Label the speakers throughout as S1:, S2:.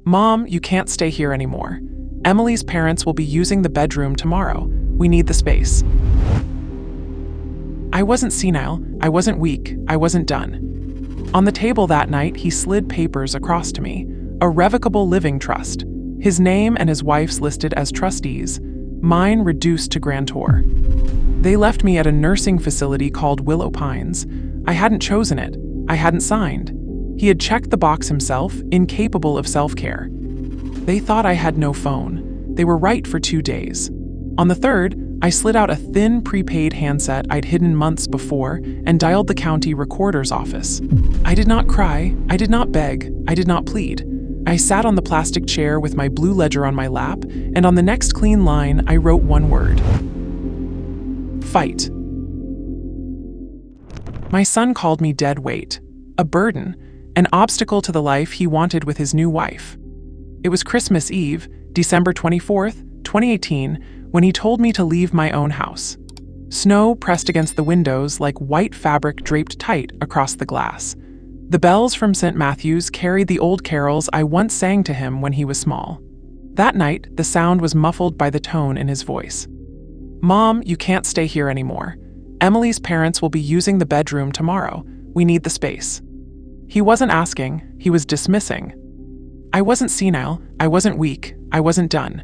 S1: "Mom, you can't stay here anymore. Emily's parents will be using the bedroom tomorrow. We need the space." I wasn't senile, I wasn't weak, I wasn't done. On the table that night, he slid papers across to me. A revocable living trust. His name and his wife's listed as trustees, mine reduced to grantor. They left me at a nursing facility called Willow Pines. I hadn't chosen it. I hadn't signed. He had checked the box himself, incapable of self-care. They thought I had no phone. They were right for 2 days. On the third, I slid out a thin prepaid handset I'd hidden months before and dialed the county recorder's office. I did not cry, I did not beg, I did not plead. I sat on the plastic chair with my blue ledger on my lap, and on the next clean line, I wrote one word. Fight. My son called me dead weight, a burden, an obstacle to the life he wanted with his new wife. It was Christmas Eve, December 24th, 2018, when he told me to leave my own house. Snow pressed against the windows like white fabric draped tight across the glass. The bells from St. Matthew's carried the old carols I once sang to him when he was small. That night, the sound was muffled by the tone in his voice. "Mom, you can't stay here anymore. Emily's parents will be using the bedroom tomorrow. We need the space." He wasn't asking, he was dismissing. I wasn't senile, I wasn't weak, I wasn't done.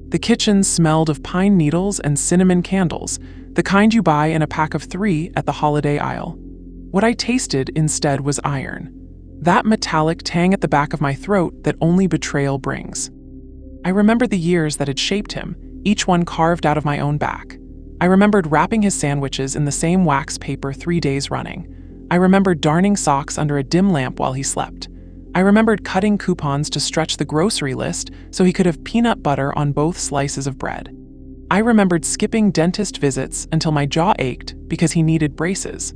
S1: The kitchen smelled of pine needles and cinnamon candles, the kind you buy in a pack of 3 at the holiday aisle. What I tasted instead was iron. That metallic tang at the back of my throat that only betrayal brings. I remembered the years that had shaped him, each one carved out of my own back. I remembered wrapping his sandwiches in the same wax paper 3 days running. I remembered darning socks under a dim lamp while he slept. I remembered cutting coupons to stretch the grocery list so he could have peanut butter on both slices of bread. I remembered skipping dentist visits until my jaw ached because he needed braces.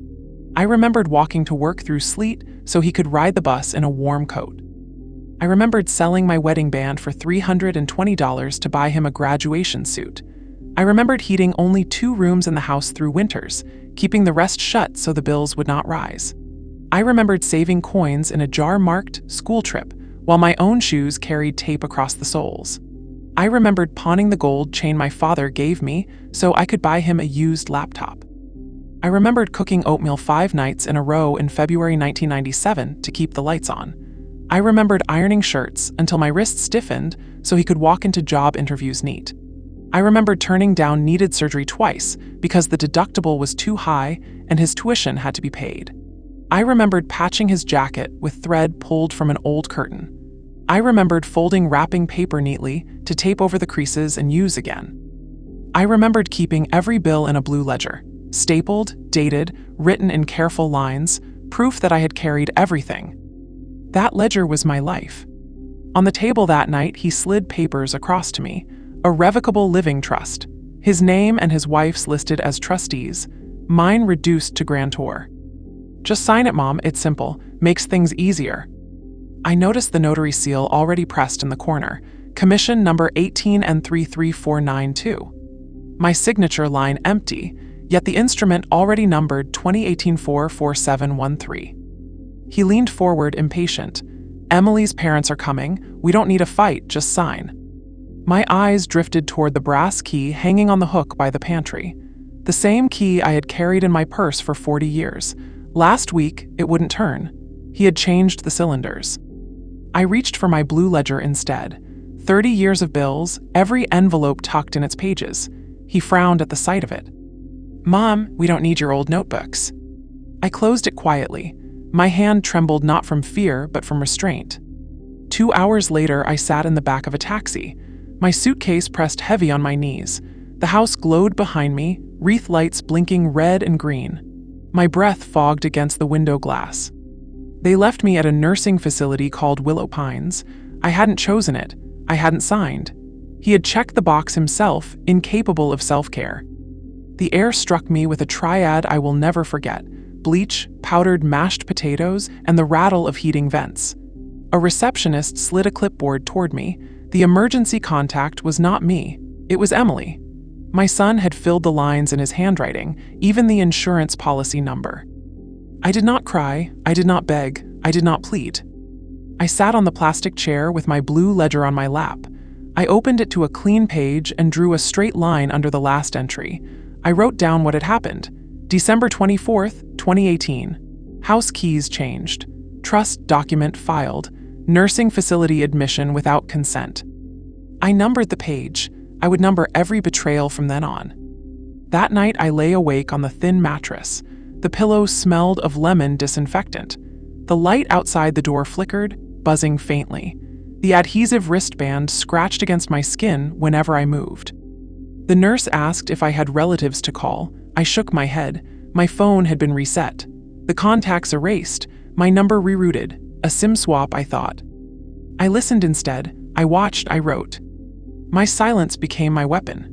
S1: I remembered walking to work through sleet so he could ride the bus in a warm coat. I remembered selling my wedding band for $320 to buy him a graduation suit. I remembered heating only 2 rooms in the house through winters, keeping the rest shut so the bills would not rise. I remembered saving coins in a jar marked school trip, while my own shoes carried tape across the soles. I remembered pawning the gold chain my father gave me so I could buy him a used laptop. I remembered cooking oatmeal 5 nights in a row in February 1997 to keep the lights on. I remembered ironing shirts until my wrists stiffened so he could walk into job interviews neat. I remembered turning down needed surgery twice because the deductible was too high and his tuition had to be paid. I remembered patching his jacket with thread pulled from an old curtain. I remembered folding wrapping paper neatly to tape over the creases and use again. I remembered keeping every bill in a blue ledger, stapled, dated, written in careful lines, proof that I had carried everything. That ledger was my life. On the table that night, he slid papers across to me, a revocable living trust. His name and his wife's listed as trustees, mine reduced to grantor. "Just sign it, Mom, it's simple, makes things easier." I noticed the notary seal already pressed in the corner, commission number 18 and 33492. My signature line empty, yet the instrument already numbered 2018-44713. He leaned forward impatient. "Emily's parents are coming, we don't need a fight, just sign." My eyes drifted toward the brass key hanging on the hook by the pantry. The same key I had carried in my purse for 40 years. Last week, it wouldn't turn. He had changed the cylinders. I reached for my blue ledger instead. 30 years of bills, every envelope tucked in its pages. He frowned at the sight of it. "Mom, we don't need your old notebooks." I closed it quietly. My hand trembled not from fear, but from restraint. 2 hours later, I sat in the back of a taxi. My suitcase pressed heavy on my knees. The house glowed behind me, wreath lights blinking red and green. My breath fogged against the window glass. They left me at a nursing facility called Willow Pines. I hadn't chosen it. I hadn't signed. He had checked the box himself, incapable of self-care. The air struck me with a triad I will never forget: bleach, powdered mashed potatoes, and the rattle of heating vents. A receptionist slid a clipboard toward me. The emergency contact was not me. It was Emily. My son had filled the lines in his handwriting, even the insurance policy number. I did not cry, I did not beg, I did not plead. I sat on the plastic chair with my blue ledger on my lap. I opened it to a clean page and drew a straight line under the last entry. I wrote down what had happened. December 24th, 2018. House keys changed. Trust document filed. Nursing facility admission without consent. I numbered the page. I would number every betrayal from then on. That night, I lay awake on the thin mattress. The pillow smelled of lemon disinfectant. The light outside the door flickered, buzzing faintly. The adhesive wristband scratched against my skin whenever I moved. The nurse asked if I had relatives to call. I shook my head. My phone had been reset. The contacts erased. My number rerouted. A SIM swap, I thought. I listened instead. I watched, I wrote. My silence became my weapon.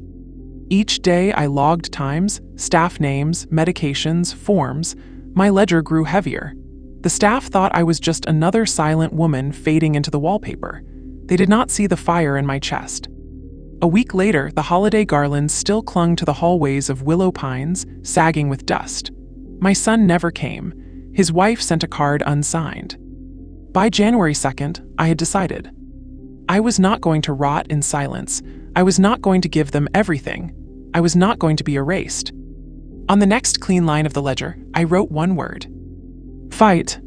S1: Each day I logged times, staff names, medications, forms. My ledger grew heavier. The staff thought I was just another silent woman fading into the wallpaper. They did not see the fire in my chest. A week later, the holiday garlands still clung to the hallways of willow pines, sagging with dust. My son never came. His wife sent a card unsigned. By January 2nd, I had decided. I was not going to rot in silence. I was not going to give them everything. I was not going to be erased. On the next clean line of the ledger, I wrote one word. Fight.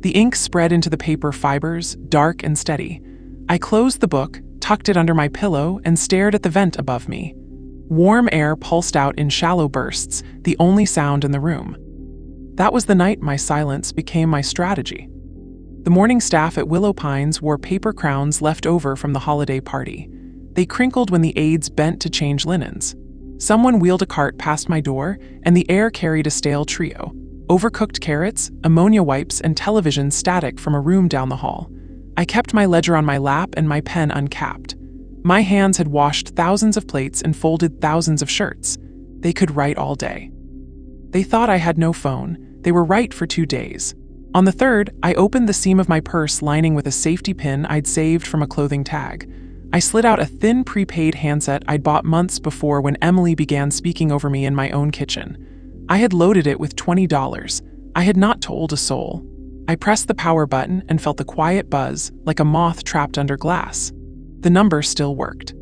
S1: The ink spread into the paper fibers, dark and steady. I closed the book, tucked it under my pillow, and stared at the vent above me. Warm air pulsed out in shallow bursts, the only sound in the room. That was the night my silence became my strategy. The morning staff at Willow Pines wore paper crowns left over from the holiday party. They crinkled when the aides bent to change linens. Someone wheeled a cart past my door, and the air carried a stale trio. Overcooked carrots, ammonia wipes, and television static from a room down the hall. I kept my ledger on my lap and my pen uncapped. My hands had washed thousands of plates and folded thousands of shirts. They could write all day. They thought I had no phone. They were right for 2 days. On the third, I opened the seam of my purse lining with a safety pin I'd saved from a clothing tag. I slid out a thin prepaid handset I'd bought months before when Emily began speaking over me in my own kitchen. I had loaded it with $20. I had not told a soul. I pressed the power button and felt the quiet buzz, like a moth trapped under glass. The number still worked.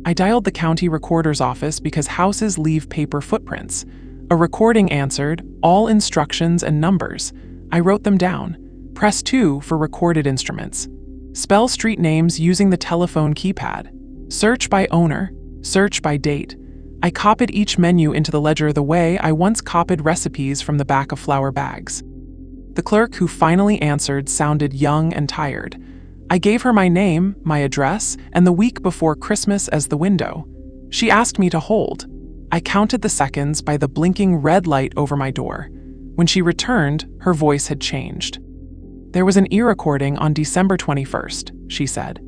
S1: I dialed the county recorder's office because houses leave paper footprints. A recording answered, all instructions and numbers. I wrote them down. Press 2 for recorded instruments. Spell street names using the telephone keypad. Search by owner. Search by date. I copied each menu into the ledger the way I once copied recipes from the back of flour bags. The clerk who finally answered sounded young and tired. I gave her my name, my address, and the week before Christmas as the window. She asked me to hold. I counted the seconds by the blinking red light over my door. When she returned, her voice had changed. There was an e-recording on December 21st, she said.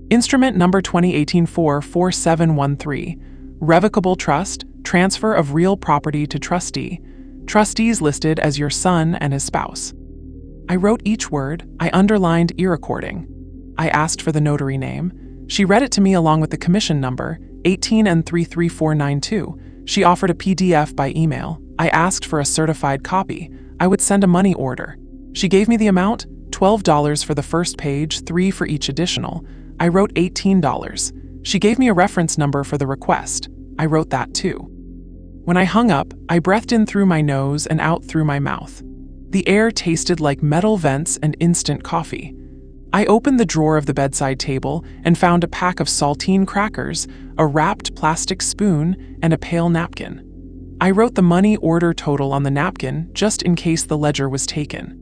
S1: Instrument number 2018-44713. Revocable trust, transfer of real property to trustee. Trustees listed as your son and his spouse. I wrote each word. I underlined e-recording. I asked for the notary name. She read it to me along with the commission number, 18 and 33492. She offered a PDF by email. I asked for a certified copy. I would send a money order. She gave me the amount, $12 for the first page, $3 for each additional. I wrote $18. She gave me a reference number for the request. I wrote that too. When I hung up, I breathed in through my nose and out through my mouth. The air tasted like metal vents and instant coffee. I opened the drawer of the bedside table and found a pack of saltine crackers, a wrapped plastic spoon, and a pale napkin. I wrote the money order total on the napkin just in case the ledger was taken.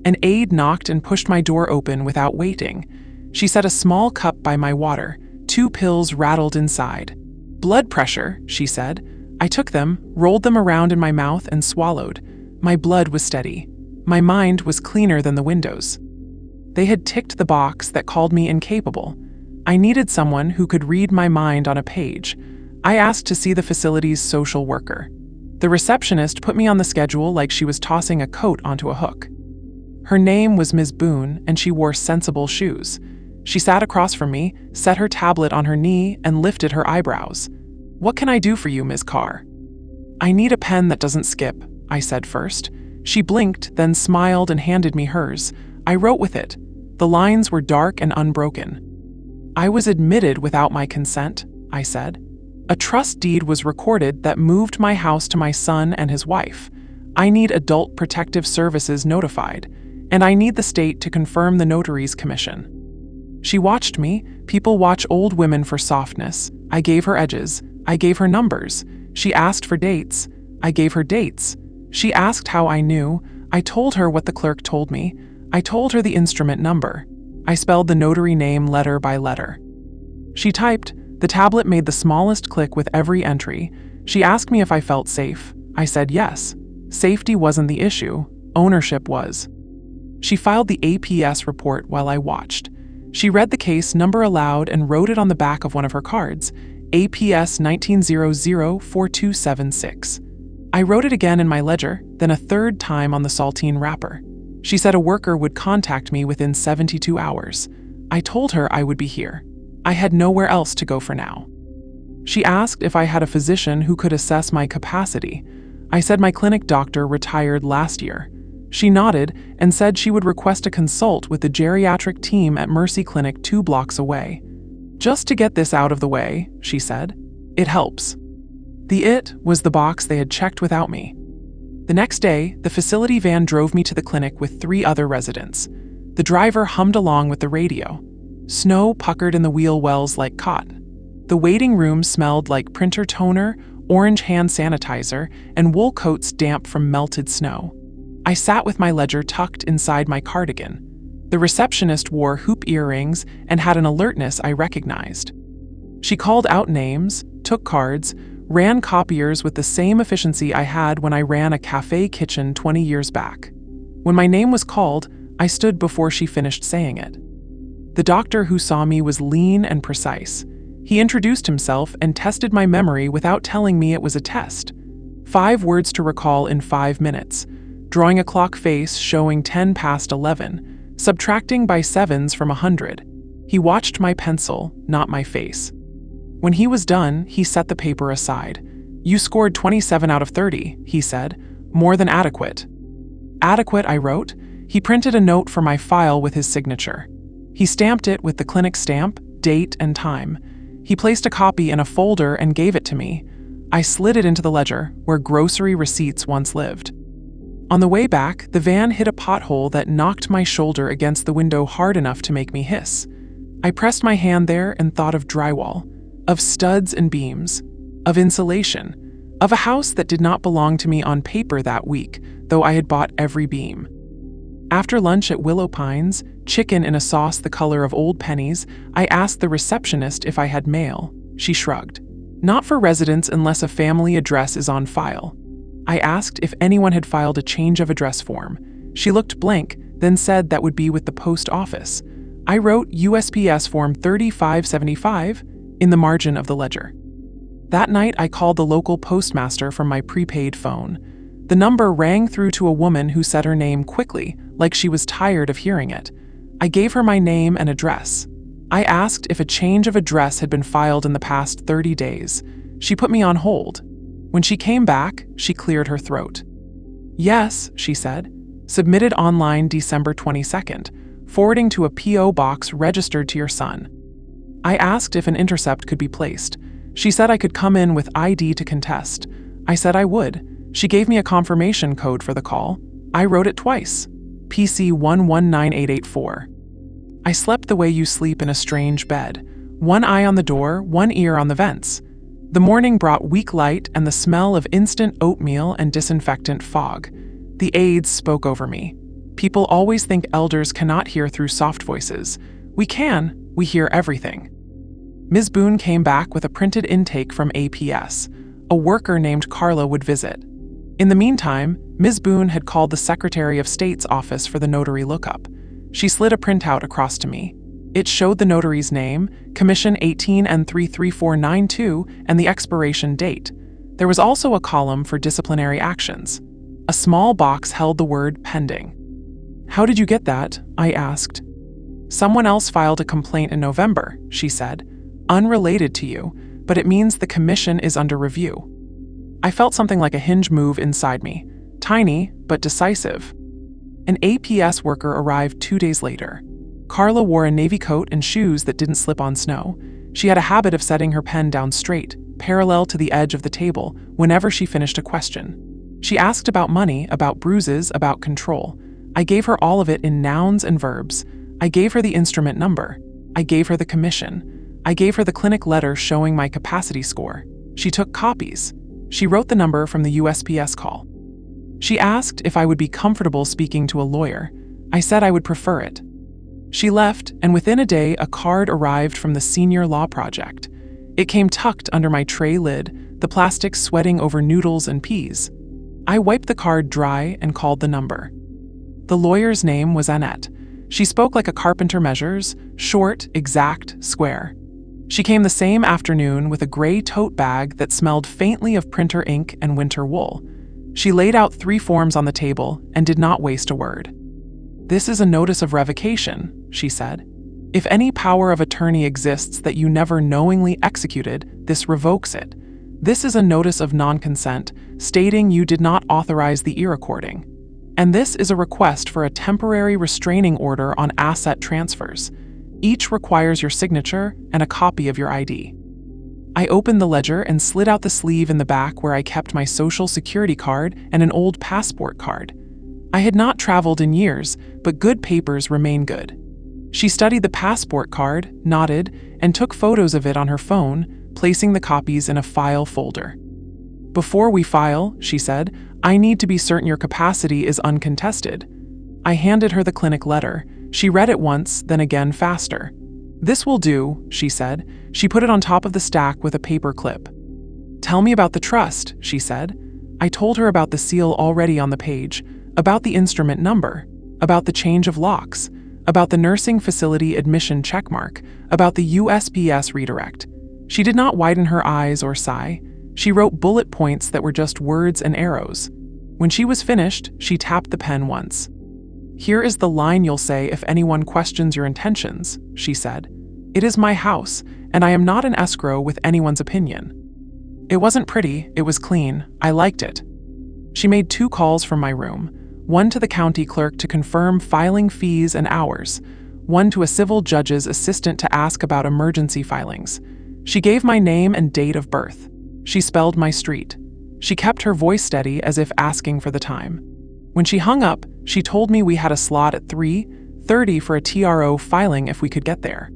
S1: An aide knocked and pushed my door open without waiting. She set a small cup by my water. 2 pills rattled inside. Blood pressure, she said. I took them, rolled them around in my mouth, and swallowed. My blood was steady. My mind was cleaner than the windows. They had ticked the box that called me incapable. I needed someone who could read my mind on a page. I asked to see the facility's social worker. The receptionist put me on the schedule like she was tossing a coat onto a hook. Her name was Ms. Boone, and she wore sensible shoes. She sat across from me, set her tablet on her knee, and lifted her eyebrows. "What can I do for you, Ms. Carr?" "I need a pen that doesn't skip," I said first. She blinked, then smiled and handed me hers. I wrote with it. The lines were dark and unbroken. "I was admitted without my consent," I said. "A trust deed was recorded that moved my house to my son and his wife. I need Adult Protective Services notified, and I need the state to confirm the notary's commission." She watched me. People watch old women for softness. I gave her edges. I gave her numbers. She asked for dates. I gave her dates. She asked how I knew. I told her what the clerk told me. I told her the instrument number. I spelled the notary name letter by letter. She typed. The tablet made the smallest click with every entry. She asked me if I felt safe. I said yes. Safety wasn't the issue. Ownership was. She filed the APS report while I watched. She read the case number aloud and wrote it on the back of one of her cards, APS 19004276. I wrote it again in my ledger, then a third time on the saltine wrapper. She said a worker would contact me within 72 hours. I told her I would be here. I had nowhere else to go for now. She asked if I had a physician who could assess my capacity. I said my clinic doctor retired last year. She nodded and said she would request a consult with the geriatric team at Mercy Clinic 2 blocks away. "Just to get this out of the way," she said. "It helps." The "it" was the box they had checked without me. The next day, the facility van drove me to the clinic with 3 other residents. The driver hummed along with the radio. Snow puckered in the wheel wells like cotton. The waiting room smelled like printer toner, orange hand sanitizer, and wool coats damp from melted snow. I sat with my ledger tucked inside my cardigan. The receptionist wore hoop earrings and had an alertness I recognized. She called out names, took cards, ran copiers with the same efficiency I had when I ran a cafe kitchen 20 years back. When my name was called, I stood before she finished saying it. The doctor who saw me was lean and precise. He introduced himself and tested my memory without telling me it was a test. 5 words to recall in 5 minutes, drawing a clock face showing 10 past 11, subtracting by 7s from 100. He watched my pencil, not my face. When he was done, he set the paper aside. "You scored 27 out of 30, he said. "More than adequate." "Adequate," I wrote. He printed a note for my file with his signature. He stamped it with the clinic stamp, date, and time. He placed a copy in a folder and gave it to me. I slid it into the ledger, where grocery receipts once lived. On the way back, the van hit a pothole that knocked my shoulder against the window hard enough to make me hiss. I pressed my hand there and thought of drywall, of studs and beams, of insulation, of a house that did not belong to me on paper that week, though I had bought every beam. After lunch at Willow Pines, chicken in a sauce the color of old pennies, I asked the receptionist if I had mail. She shrugged. "Not for residents unless a family address is on file." I asked if anyone had filed a change of address form. She looked blank, then said that would be with the post office. I wrote USPS form 3575 in the margin of the ledger. That night, I called the local postmaster from my prepaid phone. The number rang through to a woman who said her name quickly, like she was tired of hearing it. I gave her my name and address. I asked if a change of address had been filed in the past 30 days. She put me on hold. When she came back, she cleared her throat. "Yes," she said. "Submitted online December 22nd, forwarding to a P.O. box registered to your son." I asked if an intercept could be placed. She said I could come in with ID to contest. I said I would. She gave me a confirmation code for the call. I wrote it twice. PC 119884. I slept the way you sleep in a strange bed. One eye on the door, one ear on the vents. The morning brought weak light and the smell of instant oatmeal and disinfectant fog. The aides spoke over me. People always think elders cannot hear through soft voices. We can. We hear everything. Ms. Boone came back with a printed intake from APS. A worker named Carla would visit. In the meantime, Ms. Boone had called the Secretary of State's office for the notary lookup. She slid a printout across to me. It showed the notary's name, Commission 18 and 33492, and the expiration date. There was also a column for disciplinary actions. A small box held the word pending. "How did you get that?" I asked. "Someone else filed a complaint in November," she said. "Unrelated to you, but it means the commission is under review." I felt something like a hinge move inside me. Tiny, but decisive. An APS worker arrived 2 days later. Carla wore a navy coat and shoes that didn't slip on snow. She had a habit of setting her pen down straight, parallel to the edge of the table, whenever she finished a question. She asked about money, about bruises, about control. I gave her all of it in nouns and verbs. I gave her the instrument number. I gave her the commission. I gave her the clinic letter showing my capacity score. She took copies. She wrote the number from the USPS call. She asked if I would be comfortable speaking to a lawyer. I said I would prefer it. She left, and within a day, a card arrived from the Senior Law Project. It came tucked under my tray lid, the plastic sweating over noodles and peas. I wiped the card dry and called the number. The lawyer's name was Annette. She spoke like a carpenter measures, short, exact, square. She came the same afternoon with a gray tote bag that smelled faintly of printer ink and winter wool. She laid out 3 forms on the table and did not waste a word. "This is a notice of revocation," she said. "If any power of attorney exists that you never knowingly executed, this revokes it. This is a notice of non-consent, stating you did not authorize the e-recording. And this is a request for a temporary restraining order on asset transfers. Each requires your signature and a copy of your ID." I opened the ledger and slid out the sleeve in the back where I kept my social security card and an old passport card. I had not traveled in years, but good papers remain good. She studied the passport card, nodded, and took photos of it on her phone, placing the copies in a file folder. "Before we file," she said, "I need to be certain your capacity is uncontested." I handed her the clinic letter. She read it once, then again faster. "This will do," she said. She put it on top of the stack with a paper clip. "Tell me about the trust," she said. I told her about the seal already on the page, about the instrument number, about the change of locks, about the nursing facility admission checkmark, about the USPS redirect. She did not widen her eyes or sigh. She wrote bullet points that were just words and arrows. When she was finished, she tapped the pen once. "Here is the line you'll say if anyone questions your intentions," she said. "It is my house, and I am not an escrow with anyone's opinion." It wasn't pretty, it was clean. I liked it. She made 2 calls from my room, one to the county clerk to confirm filing fees and hours, one to a civil judge's assistant to ask about emergency filings. She gave my name and date of birth. She spelled my street. She kept her voice steady as if asking for the time. When she hung up, she told me we had a slot at 3:30 for a TRO filing if we could get there.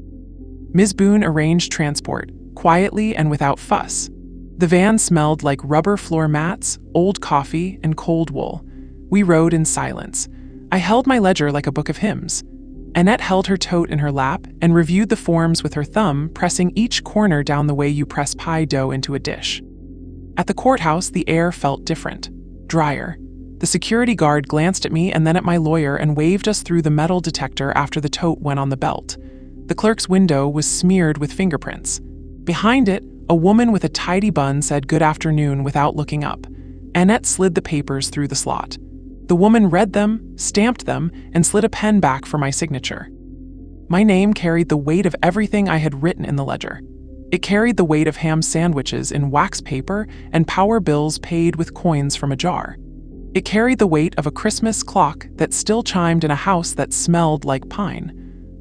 S1: Ms. Boone arranged transport, quietly and without fuss. The van smelled like rubber floor mats, old coffee, and cold wool. We rode in silence. I held my ledger like a book of hymns. Annette held her tote in her lap and reviewed the forms with her thumb, pressing each corner down the way you press pie dough into a dish. At the courthouse, the air felt different, drier. The security guard glanced at me and then at my lawyer and waved us through the metal detector after the tote went on the belt. The clerk's window was smeared with fingerprints. Behind it, a woman with a tidy bun said good afternoon without looking up. Annette slid the papers through the slot. The woman read them, stamped them, and slid a pen back for my signature. My name carried the weight of everything I had written in the ledger. It carried the weight of ham sandwiches in wax paper and power bills paid with coins from a jar. It carried the weight of a Christmas clock that still chimed in a house that smelled like pine.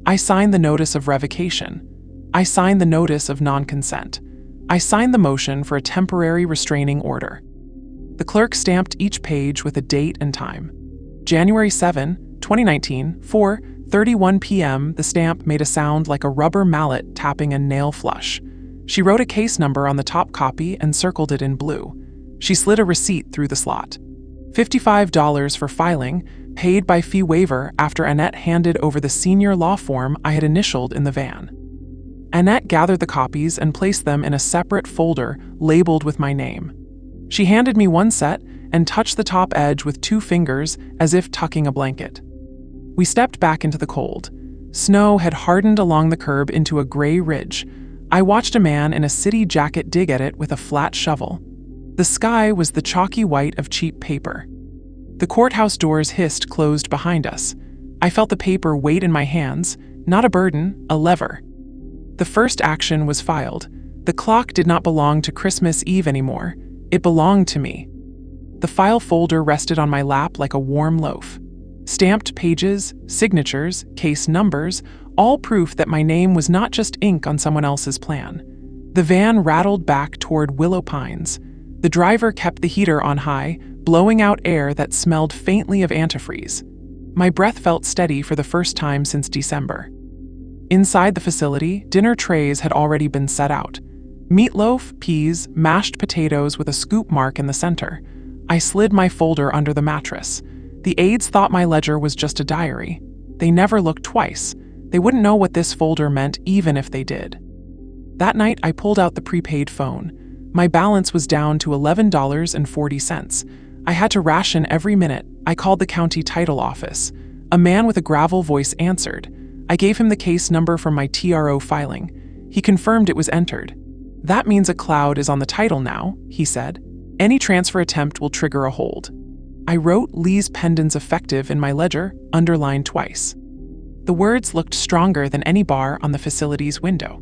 S1: I signed the notice of revocation. I signed the notice of non-consent. I signed the motion for a temporary restraining order. The clerk stamped each page with a date and time. January 7, 2019, 4:31 p.m. The stamp made a sound like a rubber mallet tapping a nail flush. She wrote a case number on the top copy and circled it in blue. She slid a receipt through the slot. $55 for filing, paid by fee waiver after Annette handed over the senior law form I had initialed in the van. Annette gathered the copies and placed them in a separate folder labeled with my name. She handed me one set and touched the top edge with 2 fingers as if tucking a blanket. We stepped back into the cold. Snow had hardened along the curb into a gray ridge. I watched a man in a city jacket dig at it with a flat shovel. The sky was the chalky white of cheap paper. The courthouse doors hissed closed behind us. I felt the paper weight in my hands, not a burden, a lever. The first action was filed. The clock did not belong to Christmas Eve anymore. It belonged to me. The file folder rested on my lap like a warm loaf. Stamped pages, signatures, case numbers, all proof that my name was not just ink on someone else's plan. The van rattled back toward Willow Pines. The driver kept the heater on high, blowing out air that smelled faintly of antifreeze. My breath felt steady for the first time since December. Inside the facility, dinner trays had already been set out. Meatloaf, peas, mashed potatoes with a scoop mark in the center. I slid my folder under the mattress. The aides thought my ledger was just a diary. They never looked twice. They wouldn't know what this folder meant even if they did. That night, I pulled out the prepaid phone. My balance was down to $11.40. I had to ration every minute. I called the county title office. A man with a gravel voice answered. I gave him the case number from my TRO filing. He confirmed it was entered. "That means a cloud is on the title now," he said. "Any transfer attempt will trigger a hold." I wrote Lee's pendants effective in my ledger, underlined twice. The words looked stronger than any bar on the facility's window.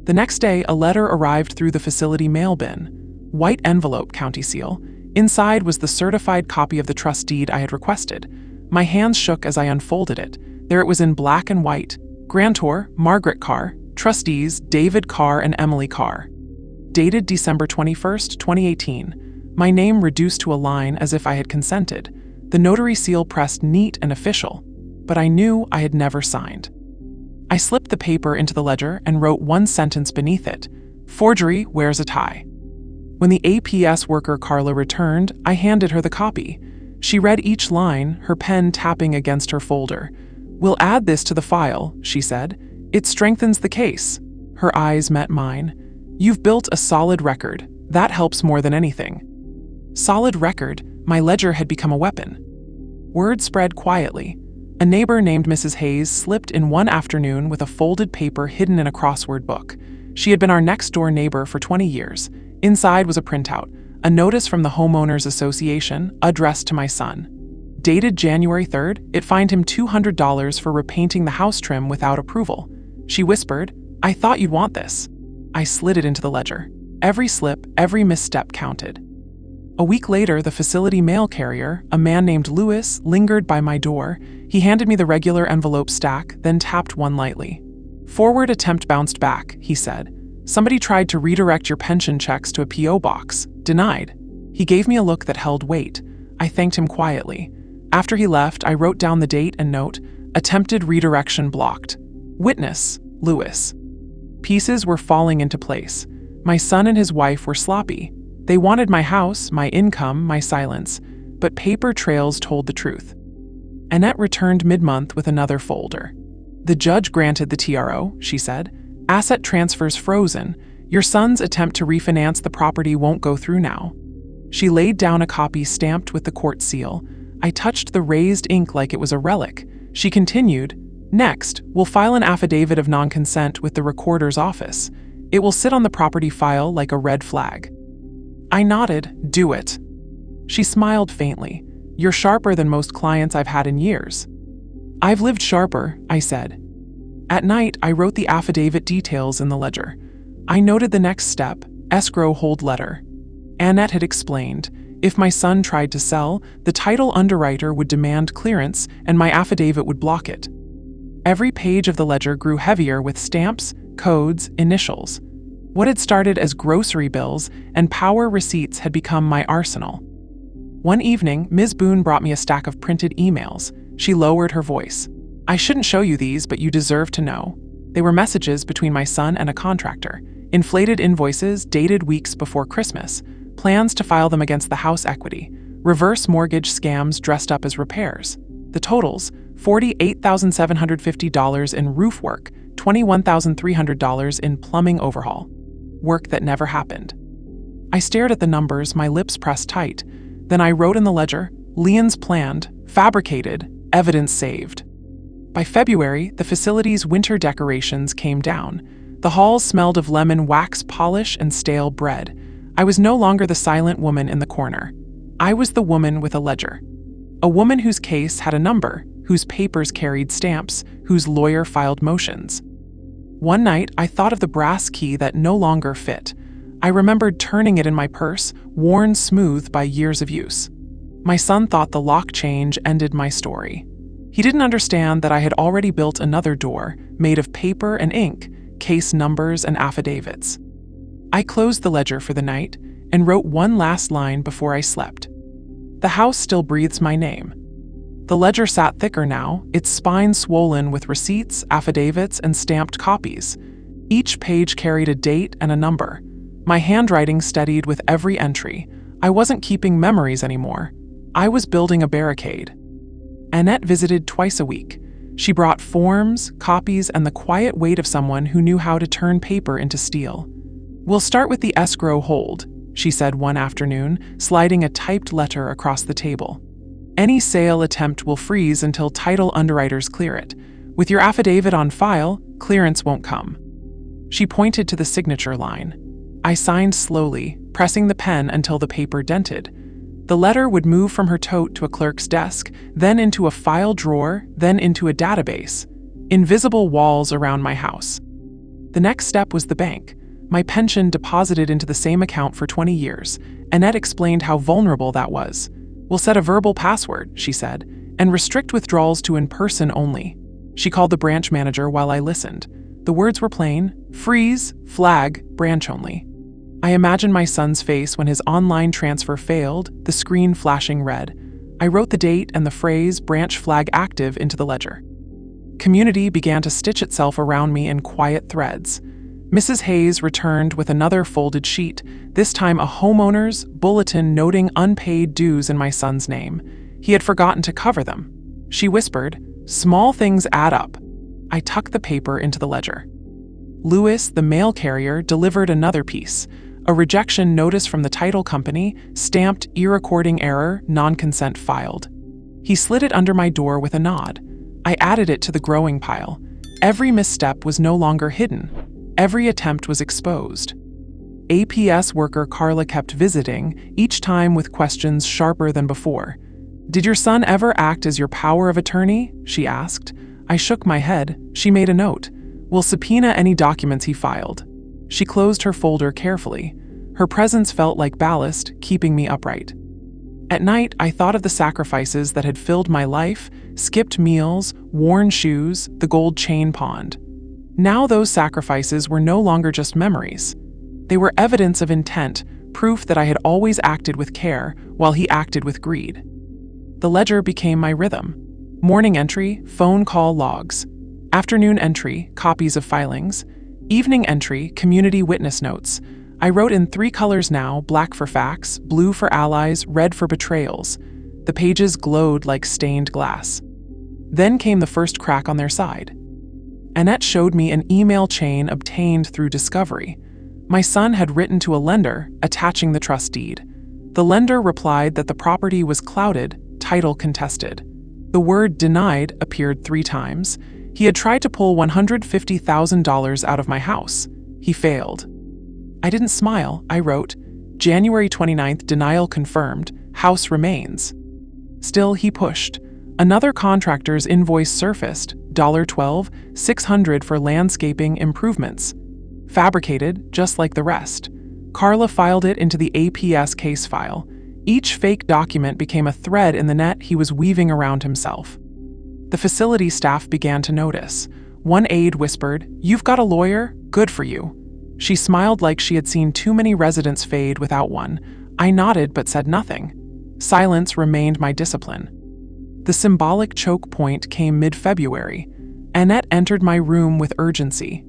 S1: The next day, a letter arrived through the facility mail bin. White envelope, county seal. Inside was the certified copy of the trust deed I had requested. My hands shook as I unfolded it. There it was in black and white. Grantor, Margaret Carr. Trustees, David Carr and Emily Carr. Dated December 21st, 2018. My name reduced to a line as if I had consented. The notary seal pressed neat and official. But I knew I had never signed. I slipped the paper into the ledger and wrote one sentence beneath it. "Forgery wears a tie." When the APS worker Carla returned, I handed her the copy. She read each line, her pen tapping against her folder. "We'll add this to the file," she said. "It strengthens the case." Her eyes met mine. "You've built a solid record. That helps more than anything." Solid record, my ledger had become a weapon. Word spread quietly. A neighbor named Mrs. Hayes slipped in one afternoon with a folded paper hidden in a crossword book. She had been our next-door neighbor for 20 years. Inside was a printout, a notice from the Homeowners Association addressed to my son. Dated January 3rd, it fined him $200 for repainting the house trim without approval. She whispered, "I thought you'd want this." I slid it into the ledger. Every slip, every misstep counted. A week later, the facility mail carrier, a man named Lewis, lingered by my door. He handed me the regular envelope stack, then tapped one lightly. "Forward attempt bounced back," he said. "Somebody tried to redirect your pension checks to a P.O. box. Denied." He gave me a look that held weight. I thanked him quietly. After he left, I wrote down the date and note, "Attempted redirection blocked. Witness, Lewis." Pieces were falling into place. My son and his wife were sloppy. They wanted my house, my income, my silence, but paper trails told the truth. Annette returned mid-month with another folder. "The judge granted the TRO," she said. "Asset transfers frozen. Your son's attempt to refinance the property won't go through now." She laid down a copy stamped with the court seal. I touched the raised ink like it was a relic. She continued, "Next, we'll file an affidavit of non-consent with the recorder's office. It will sit on the property file like a red flag." I nodded, "Do it." She smiled faintly. "You're sharper than most clients I've had in years." "I've lived sharper," I said. At night, I wrote the affidavit details in the ledger. I noted the next step, escrow hold letter. Annette had explained, if my son tried to sell, the title underwriter would demand clearance and my affidavit would block it. Every page of the ledger grew heavier with stamps, codes, initials. What had started as grocery bills and power receipts had become my arsenal. One evening, Ms. Boone brought me a stack of printed emails. She lowered her voice. "I shouldn't show you these, but you deserve to know." They were messages between my son and a contractor. Inflated invoices dated weeks before Christmas. Plans to file them against the house equity. Reverse mortgage scams dressed up as repairs. The totals, $48,750 in roof work, $21,300 in plumbing overhaul. Work that never happened. I stared at the numbers, my lips pressed tight. Then I wrote in the ledger, "Liens planned, fabricated, evidence saved." By February, the facility's winter decorations came down. The halls smelled of lemon wax polish and stale bread. I was no longer the silent woman in the corner. I was the woman with a ledger. A woman whose case had a number, whose papers carried stamps, whose lawyer filed motions. One night, I thought of the brass key that no longer fit. I remembered turning it in my purse, worn smooth by years of use. My son thought the lock change ended my story. He didn't understand that I had already built another door, made of paper and ink, case numbers and affidavits. I closed the ledger for the night and wrote one last line before I slept. The house still breathes my name. The ledger sat thicker now, its spine swollen with receipts, affidavits, and stamped copies. Each page carried a date and a number. My handwriting steadied with every entry. I wasn't keeping memories anymore. I was building a barricade. Annette visited twice a week. She brought forms, copies, and the quiet weight of someone who knew how to turn paper into steel. "We'll start with the escrow hold," she said one afternoon, sliding a typed letter across the table. "Any sale attempt will freeze until title underwriters clear it. With your affidavit on file, clearance won't come." She pointed to the signature line. I signed slowly, pressing the pen until the paper dented. The letter would move from her tote to a clerk's desk, then into a file drawer, then into a database. Invisible walls around my house. The next step was the bank. My pension deposited into the same account for 20 years. Annette explained how vulnerable that was. "We'll set a verbal password," she said, "and restrict withdrawals to in-person only." She called the branch manager while I listened. The words were plain: freeze, flag, branch only. I imagined my son's face when his online transfer failed, the screen flashing red. I wrote the date and the phrase "branch flag active" into the ledger. Community began to stitch itself around me in quiet threads. Mrs. Hayes returned with another folded sheet, this time a homeowner's bulletin noting unpaid dues in my son's name. He had forgotten to cover them. She whispered, "Small things add up." I tucked the paper into the ledger. Lewis, the mail carrier, delivered another piece. A rejection notice from the title company, stamped "e-recording error, non-consent filed." He slid it under my door with a nod. I added it to the growing pile. Every misstep was no longer hidden. Every attempt was exposed. APS worker Carla kept visiting, each time with questions sharper than before. "Did your son ever act as your power of attorney?" she asked. I shook my head. She made a note. "We'll subpoena any documents he filed." She closed her folder carefully. Her presence felt like ballast, keeping me upright. At night, I thought of the sacrifices that had filled my life: skipped meals, worn shoes, the gold chain pawned. Now those sacrifices were no longer just memories. They were evidence of intent, proof that I had always acted with care, while he acted with greed. The ledger became my rhythm. Morning entry, phone call logs. Afternoon entry, copies of filings. Evening entry, community witness notes. I wrote in 3 colors now: black for facts, blue for allies, red for betrayals. The pages glowed like stained glass. Then came the first crack on their side. Annette showed me an email chain obtained through discovery. My son had written to a lender, attaching the trust deed. The lender replied that the property was clouded, title contested. The word "denied" appeared 3 times. He had tried to pull $150,000 out of my house. He failed. I didn't smile. I wrote, "January 29th, denial confirmed, house remains." Still, he pushed. Another contractor's invoice surfaced, $12,600 for landscaping improvements. Fabricated, just like the rest. Carla filed it into the APS case file. Each fake document became a thread in the net he was weaving around himself. The facility staff began to notice. One aide whispered, "You've got a lawyer? Good for you." She smiled like she had seen too many residents fade without one. I nodded but said nothing. Silence remained my discipline. The symbolic choke point came mid-February. Annette entered my room with urgency.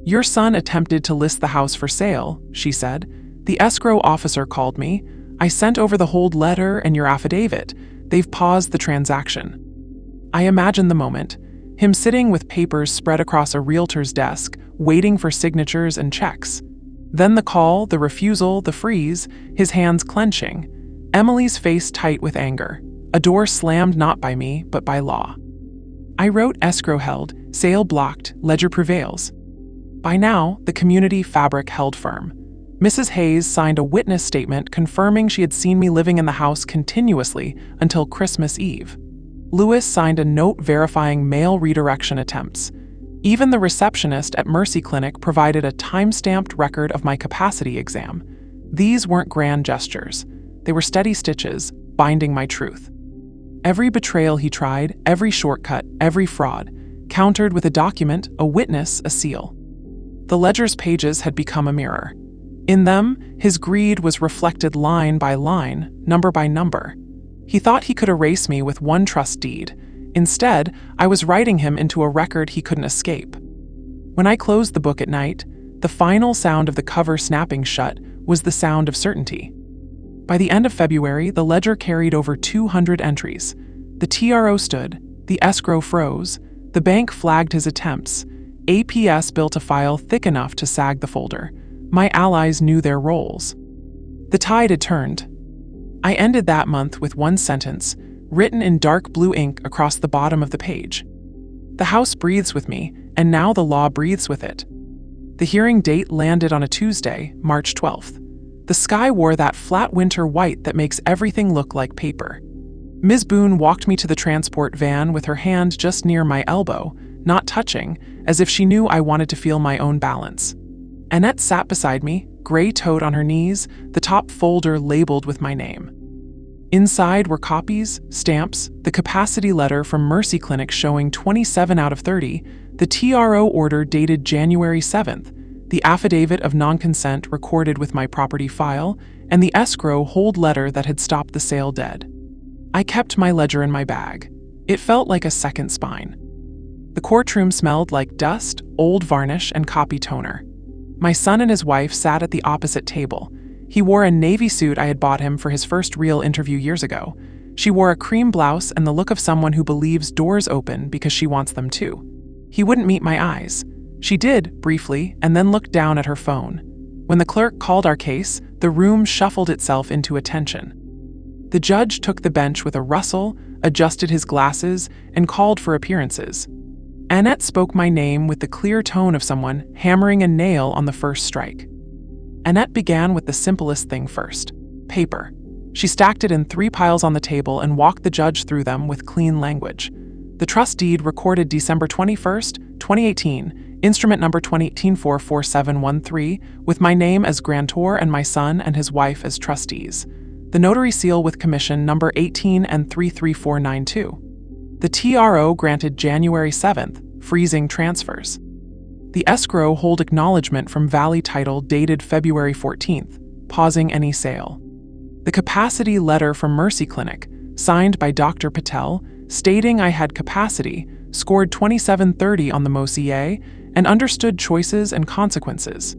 S1: "Your son attempted to list the house for sale," she said. "The escrow officer called me. I sent over the hold letter and your affidavit. They've paused the transaction." I imagined the moment. Him sitting with papers spread across a realtor's desk, waiting for signatures and checks. Then the call, the refusal, the freeze, his hands clenching. Emily's face tight with anger. A door slammed not by me, but by law. I wrote escrow held, sale blocked, ledger prevails. By now, the community fabric held firm. Mrs. Hayes signed a witness statement confirming she had seen me living in the house continuously until Christmas Eve. Lewis signed a note verifying mail redirection attempts. Even the receptionist at Mercy Clinic provided a time-stamped record of my capacity exam. These weren't grand gestures. They were steady stitches, binding my truth. Every betrayal he tried, every shortcut, every fraud, countered with a document, a witness, a seal. The ledger's pages had become a mirror. In them, his greed was reflected line by line, number by number. He thought he could erase me with one trust deed. Instead, I was writing him into a record he couldn't escape. When I closed the book at night, the final sound of the cover snapping shut was the sound of certainty. By the end of February, the ledger carried over 200 entries. The TRO stood, the escrow froze, the bank flagged his attempts, APS built a file thick enough to sag the folder. My allies knew their roles. The tide had turned. I ended that month with one sentence, written in dark blue ink across the bottom of the page. The House breathes with me, and now the law breathes with it. The hearing date landed on a Tuesday, March 12th. The sky wore that flat winter white that makes everything look like paper. Ms. Boone walked me to the transport van with her hand just near my elbow, not touching, as if she knew I wanted to feel my own balance. Annette sat beside me, gray-toed on her knees, the top folder labeled with my name. Inside were copies, stamps, the capacity letter from Mercy Clinic showing 27 out of 30, the TRO order dated January 7th, the affidavit of non-consent recorded with my property file, and the escrow hold letter that had stopped the sale dead. I kept my ledger in my bag. It felt like a second spine. The courtroom smelled like dust, old varnish, and copy toner. My son and his wife sat at the opposite table. He wore a navy suit I had bought him for his first real interview years ago. She wore a cream blouse and the look of someone who believes doors open because she wants them to. He wouldn't meet my eyes. She did, briefly, and then looked down at her phone. When the clerk called our case, the room shuffled itself into attention. The judge took the bench with a rustle, adjusted his glasses, and called for appearances. Annette spoke my name with the clear tone of someone hammering a nail on the first strike. Annette began with the simplest thing first: paper. She stacked it in 3 piles on the table and walked the judge through them with clean language. The trust deed recorded December 21st, 2018, instrument number 2018-44713, with my name as grantor and my son and his wife as trustees. The notary seal with commission number 18 and 33492. The TRO granted January 7th, freezing transfers. The escrow hold acknowledgement from Valley Title dated February 14th, pausing any sale. The capacity letter from Mercy Clinic, signed by Dr. Patel, stating I had capacity, scored 2730 on the MOCA, and understood choices and consequences.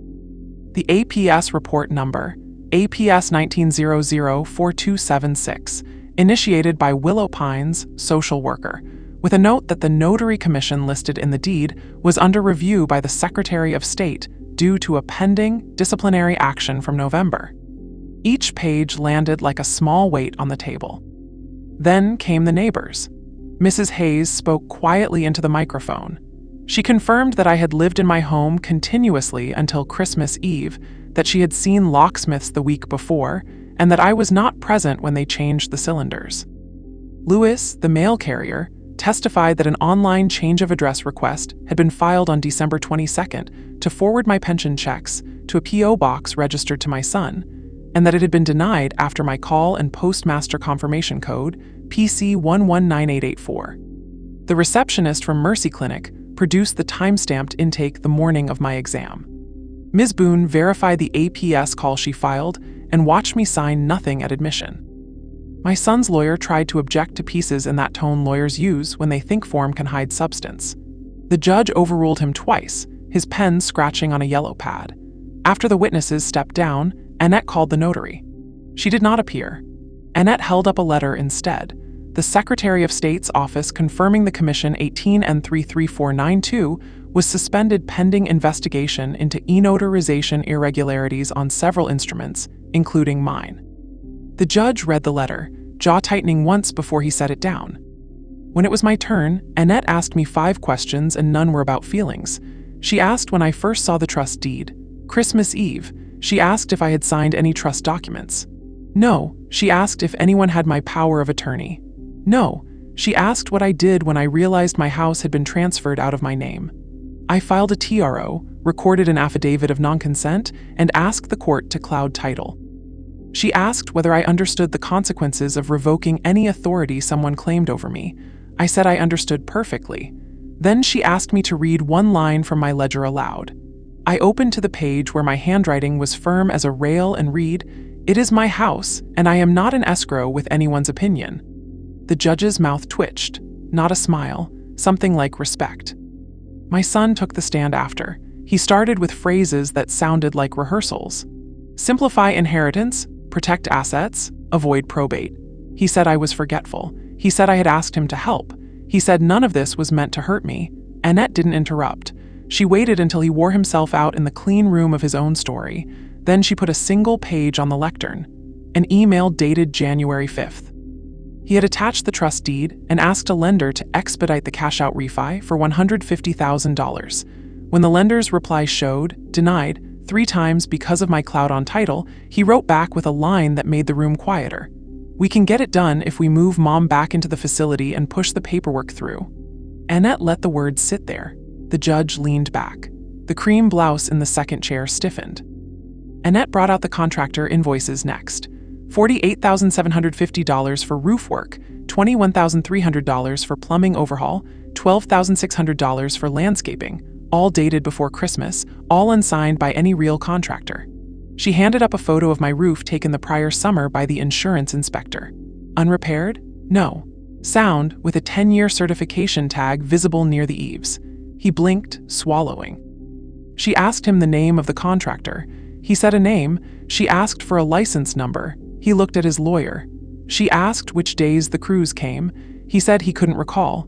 S1: The APS report number, APS 19004276, initiated by Willow Pines, social worker, with a note that the notary commission listed in the deed was under review by the Secretary of State due to a pending disciplinary action from November. Each page landed like a small weight on the table. Then came the neighbors. Mrs. Hayes spoke quietly into the microphone. She confirmed that I had lived in my home continuously until Christmas Eve, that she had seen locksmiths the week before, and that I was not present when they changed the cylinders. Lewis, the mail carrier, testified that an online change of address request had been filed on December 22nd to forward my pension checks to a P.O. box registered to my son, and that it had been denied after my call and postmaster confirmation code, PC 119884. The receptionist from Mercy Clinic produced the time-stamped intake the morning of my exam. Ms. Boone verified the APS call she filed and watched me sign nothing at admission. My son's lawyer tried to object to pieces in that tone lawyers use when they think form can hide substance. The judge overruled him twice, his pen scratching on a yellow pad. After the witnesses stepped down, Annette called the notary. She did not appear. Annette held up a letter instead, the Secretary of State's office confirming the Commission 18 and 33492 was suspended pending investigation into e-notarization irregularities on several instruments, including mine. The judge read the letter, jaw tightening once before he set it down. When it was my turn, Annette asked me 5 questions and none were about feelings. She asked when I first saw the trust deed. Christmas Eve, she asked if I had signed any trust documents. No, she asked if anyone had my power of attorney. No, she asked what I did when I realized my house had been transferred out of my name. I filed a TRO, recorded an affidavit of non-consent, and asked the court to cloud title. She asked whether I understood the consequences of revoking any authority someone claimed over me. I said I understood perfectly. Then she asked me to read one line from my ledger aloud. I opened to the page where my handwriting was firm as a rail and read, "It is my house, and I am not in escrow with anyone's opinion." The judge's mouth twitched, not a smile, something like respect. My son took the stand after. He started with phrases that sounded like rehearsals. Simplify inheritance, protect assets, avoid probate. He said I was forgetful. He said I had asked him to help. He said none of this was meant to hurt me. Annette didn't interrupt. She waited until he wore himself out in the clean room of his own story. Then she put a single page on the lectern, an email dated January 5th. He had attached the trust deed and asked a lender to expedite the cash-out refi for $150,000. When the lender's reply showed, denied, 3 times because of my clout on title, he wrote back with a line that made the room quieter. "We can get it done if we move Mom back into the facility and push the paperwork through." Annette let the words sit there. The judge leaned back. The cream blouse in the second chair stiffened. Annette brought out the contractor invoices next. $48,750 for roof work, $21,300 for plumbing overhaul, $12,600 for landscaping, all dated before Christmas, all unsigned by any real contractor. She handed up a photo of my roof taken the prior summer by the insurance inspector. Unrepaired? No. Sound, with a 10-year certification tag visible near the eaves. He blinked, swallowing. She asked him the name of the contractor. He said a name. She asked for a license number. He looked at his lawyer. She asked which days the crews came. He said he couldn't recall.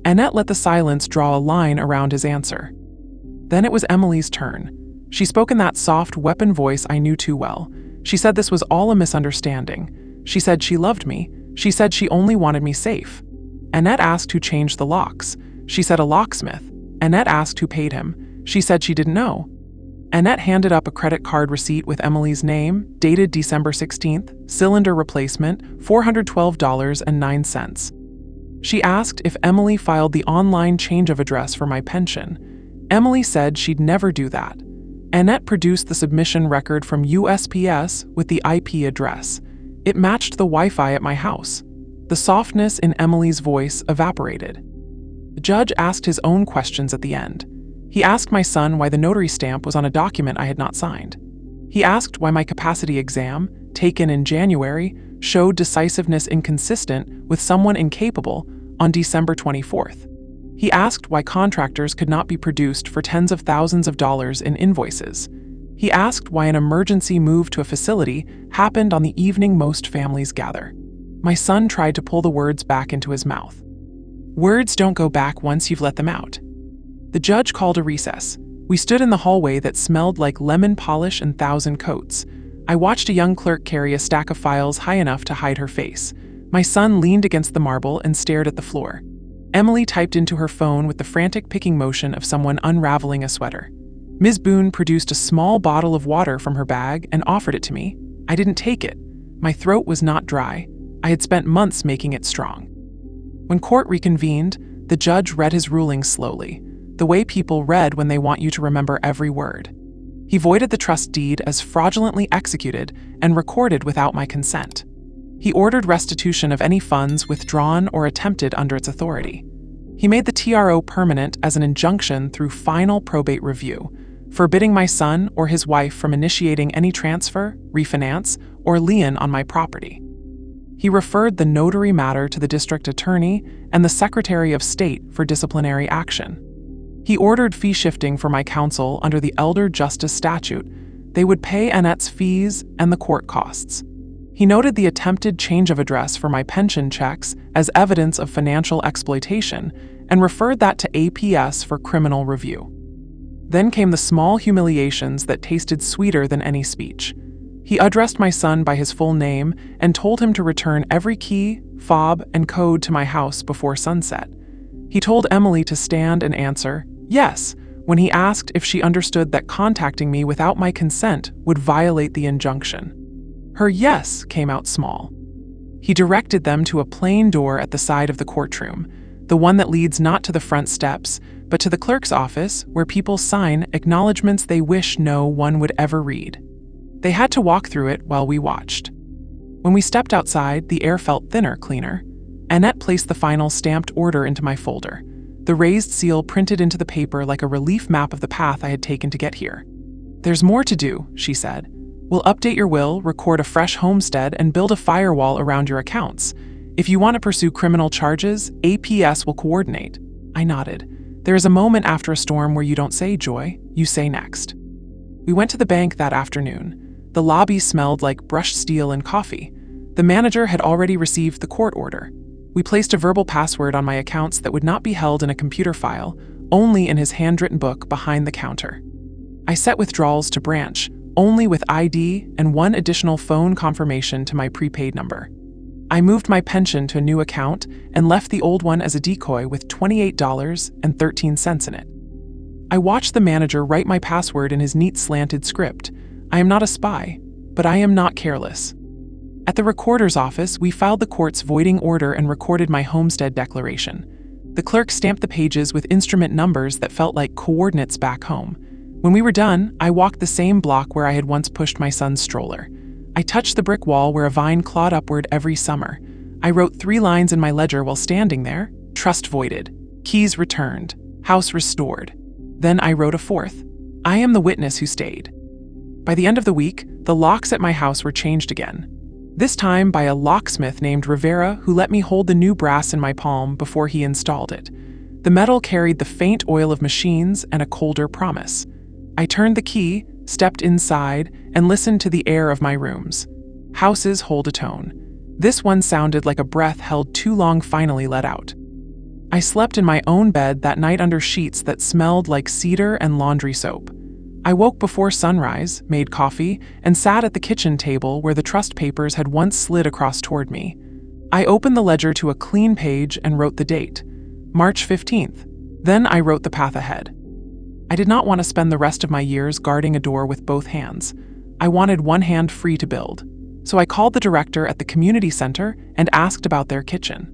S1: Annette let the silence draw a line around his answer. Then it was Emily's turn. She spoke in that soft weapon voice I knew too well. She said this was all a misunderstanding. She said she loved me. She said she only wanted me safe. Annette asked who changed the locks. She said a locksmith. Annette asked who paid him. She said she didn't know. Annette handed up a credit card receipt with Emily's name, dated December 16th, cylinder replacement, $412.09. She asked if Emily filed the online change of address for my pension. Emily said she'd never do that. Annette produced the submission record from USPS with the IP address. It matched the Wi-Fi at my house. The softness in Emily's voice evaporated. The judge asked his own questions at the end. He asked my son why the notary stamp was on a document I had not signed. He asked why my capacity exam, taken in January, showed decisiveness inconsistent with someone incapable on December 24th. He asked why contractors could not be produced for tens of thousands of dollars in invoices. He asked why an emergency move to a facility happened on the evening most families gather. My son tried to pull the words back into his mouth. Words don't go back once you've let them out. The judge called a recess. We stood in the hallway that smelled like lemon polish and 1,000 coats. I watched a young clerk carry a stack of files high enough to hide her face. My son leaned against the marble and stared at the floor. Emily typed into her phone with the frantic picking motion of someone unraveling a sweater. Ms. Boone produced a small bottle of water from her bag and offered it to me. I didn't take it. My throat was not dry. I had spent months making it strong. When court reconvened, the judge read his ruling slowly, the way people read when they want you to remember every word. He voided the trust deed as fraudulently executed and recorded without my consent. He ordered restitution of any funds withdrawn or attempted under its authority. He made the TRO permanent as an injunction through final probate review, forbidding my son or his wife from initiating any transfer, refinance, or lien on my property. He referred the notary matter to the district attorney and the Secretary of State for disciplinary action. He ordered fee shifting for my counsel under the Elder Justice Statute. They would pay Annette's fees and the court costs. He noted the attempted change of address for my pension checks as evidence of financial exploitation and referred that to APS for criminal review. Then came the small humiliations that tasted sweeter than any speech. He addressed my son by his full name and told him to return every key, fob, and code to my house before sunset. He told Emily to stand and answer, yes, when he asked if she understood that contacting me without my consent would violate the injunction. Her yes came out small. He directed them to a plain door at the side of the courtroom, the one that leads not to the front steps, but to the clerk's office where people sign acknowledgments they wish no one would ever read. They had to walk through it while we watched. When we stepped outside, the air felt thinner, cleaner. Annette placed the final stamped order into my folder, the raised seal printed into the paper like a relief map of the path I had taken to get here. "There's more to do," she said. "We'll update your will, record a fresh homestead, and build a firewall around your accounts. If you want to pursue criminal charges, APS will coordinate." I nodded. There is a moment after a storm where you don't say joy, you say next. We went to the bank that afternoon. The lobby smelled like brushed steel and coffee. The manager had already received the court order. We placed a verbal password on my accounts that would not be held in a computer file, only in his handwritten book behind the counter. I set withdrawals to branch, only with ID and one additional phone confirmation to my prepaid number. I moved my pension to a new account and left the old one as a decoy with $28.13 in it. I watched the manager write my password in his neat slanted script. I am not a spy, but I am not careless. At the recorder's office, we filed the court's voiding order and recorded my homestead declaration. The clerk stamped the pages with instrument numbers that felt like coordinates back home. When we were done, I walked the same block where I had once pushed my son's stroller. I touched the brick wall where a vine clawed upward every summer. I wrote 3 lines in my ledger while standing there: trust voided, keys returned, house restored. Then I wrote a 4th: I am the witness who stayed. By the end of the week, the locks at my house were changed again. This time by a locksmith named Rivera, who let me hold the new brass in my palm before he installed it. The metal carried the faint oil of machines and a colder promise. I turned the key, stepped inside, and listened to the air of my rooms. Houses hold a tone. This one sounded like a breath held too long finally let out. I slept in my own bed that night under sheets that smelled like cedar and laundry soap. I woke before sunrise, made coffee, and sat at the kitchen table where the trust papers had once slid across toward me. I opened the ledger to a clean page and wrote the date, March 15th. Then I wrote the path ahead. I did not want to spend the rest of my years guarding a door with both hands. I wanted one hand free to build. So I called the director at the community center and asked about their kitchen.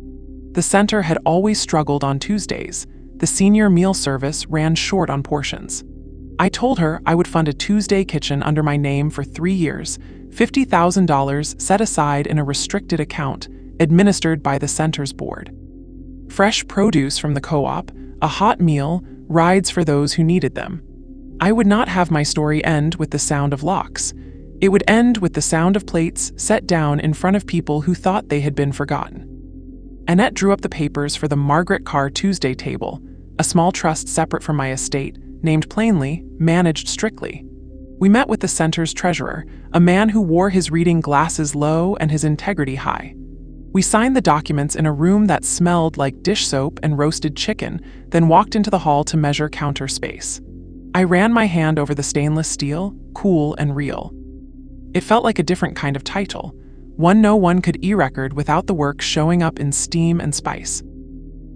S1: The center had always struggled on Tuesdays. The senior meal service ran short on portions. I told her I would fund a Tuesday kitchen under my name for 3 years, $50,000 set aside in a restricted account administered by the center's board. Fresh produce from the co-op, a hot meal, rides for those who needed them. I would not have my story end with the sound of locks. It would end with the sound of plates set down in front of people who thought they had been forgotten. Annette drew up the papers for the Margaret Carr Tuesday table, a small trust separate from my estate, named plainly, managed strictly. We met with the center's treasurer, a man who wore his reading glasses low and his integrity high. We signed the documents in a room that smelled like dish soap and roasted chicken, then walked into the hall to measure counter space. I ran my hand over the stainless steel, cool and real. It felt like a different kind of title, one no one could e-record without the work showing up in steam and spice.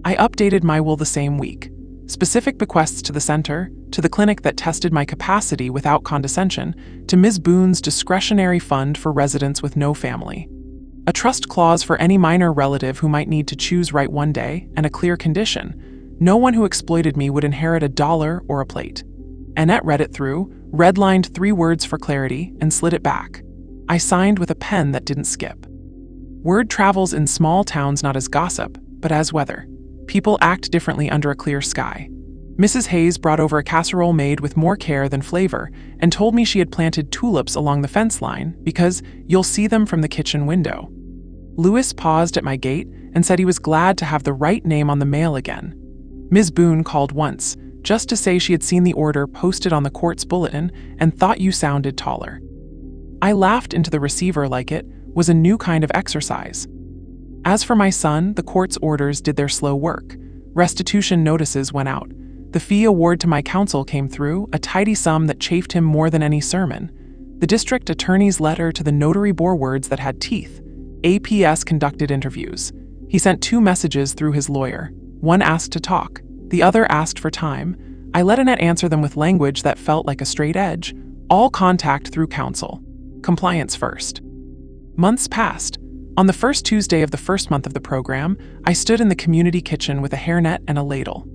S1: I updated my will the same week. Specific bequests to the center, to the clinic that tested my capacity without condescension, to Ms. Boone's discretionary fund for residents with no family. A trust clause for any minor relative who might need to choose right one day, and a clear condition: no one who exploited me would inherit $1 or a plate. Annette read it through, redlined 3 words for clarity, and slid it back. I signed with a pen that didn't skip. Word travels in small towns not as gossip, but as weather. People act differently under a clear sky. Mrs. Hayes brought over a casserole made with more care than flavor and told me she had planted tulips along the fence line because you'll see them from the kitchen window. Lewis paused at my gate and said he was glad to have the right name on the mail again. Ms. Boone called once, just to say she had seen the order posted on the court's bulletin and thought you sounded taller. I laughed into the receiver like it was a new kind of exercise. As for my son, the court's orders did their slow work. Restitution notices went out. The fee award to my counsel came through, a tidy sum that chafed him more than any sermon. The district attorney's letter to the notary bore words that had teeth. APS conducted interviews. He sent 2 messages through his lawyer. One asked to talk, the other asked for time. I let Annette answer them with language that felt like a straight edge. All contact through counsel. Compliance first. Months passed. On the first Tuesday of the first month of the program, I stood in the community kitchen with a hairnet and a ladle.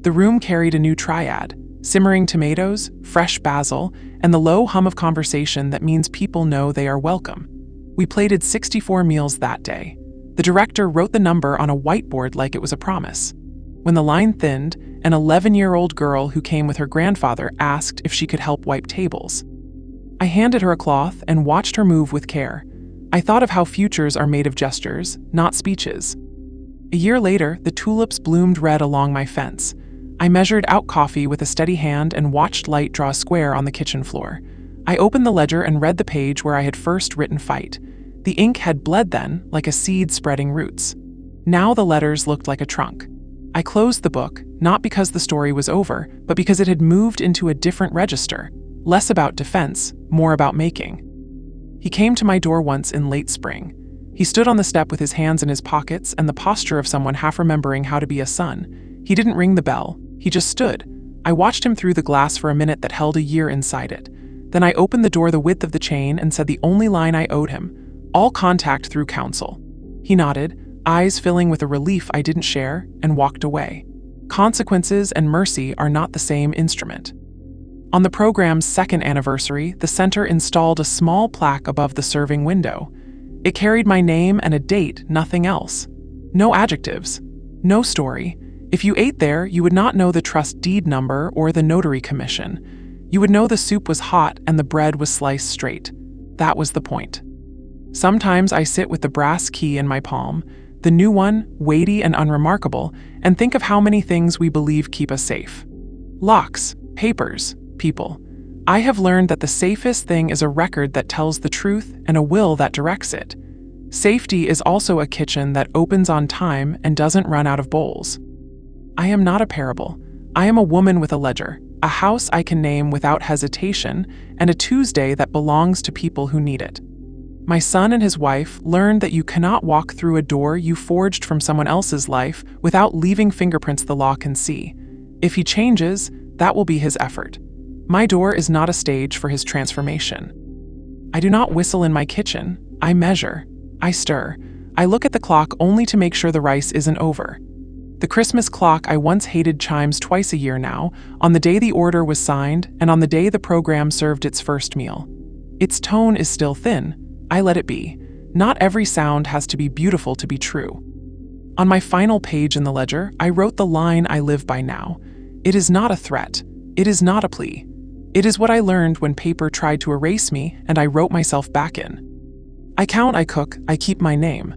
S1: The room carried a new triad: simmering tomatoes, fresh basil, and the low hum of conversation that means people know they are welcome. We plated 64 meals that day. The director wrote the number on a whiteboard like it was a promise. When the line thinned, an 11-year-old girl who came with her grandfather asked if she could help wipe tables. I handed her a cloth and watched her move with care. I thought of how futures are made of gestures, not speeches. A year later, the tulips bloomed red along my fence. I measured out coffee with a steady hand and watched light draw a square on the kitchen floor. I opened the ledger and read the page where I had first written fight. The ink had bled then, like a seed spreading roots. Now the letters looked like a trunk. I closed the book, not because the story was over, but because it had moved into a different register, less about defense, more about making. He came to my door once in late spring. He stood on the step with his hands in his pockets and the posture of someone half remembering how to be a son. He didn't ring the bell. He just stood. I watched him through the glass for a minute that held a year inside it. Then I opened the door the width of the chain and said the only line I owed him: all contact through counsel. He nodded, eyes filling with a relief I didn't share, and walked away. Consequences and mercy are not the same instrument. On the program's second anniversary, the center installed a small plaque above the serving window. It carried my name and a date, nothing else. No adjectives. No story. If you ate there, you would not know the trust deed number or the notary commission. You would know the soup was hot and the bread was sliced straight. That was the point. Sometimes I sit with the brass key in my palm, the new one, weighty and unremarkable, and think of how many things we believe keep us safe. Locks, papers, people. I have learned that the safest thing is a record that tells the truth and a will that directs it. Safety is also a kitchen that opens on time and doesn't run out of bowls. I am not a parable. I am a woman with a ledger, a house I can name without hesitation, and a Tuesday that belongs to people who need it. My son and his wife learned that you cannot walk through a door you forged from someone else's life without leaving fingerprints the law can see. If he changes, that will be his effort. My door is not a stage for his transformation. I do not whistle in my kitchen. I measure. I stir. I look at the clock only to make sure the rice isn't over. The Christmas clock I once hated chimes twice a year now, on the day the order was signed and on the day the program served its first meal. Its tone is still thin. I let it be. Not every sound has to be beautiful to be true. On my final page in the ledger, I wrote the line I live by now. It is not a threat. It is not a plea. It is what I learned when paper tried to erase me and I wrote myself back in. I count, I cook, I keep my name.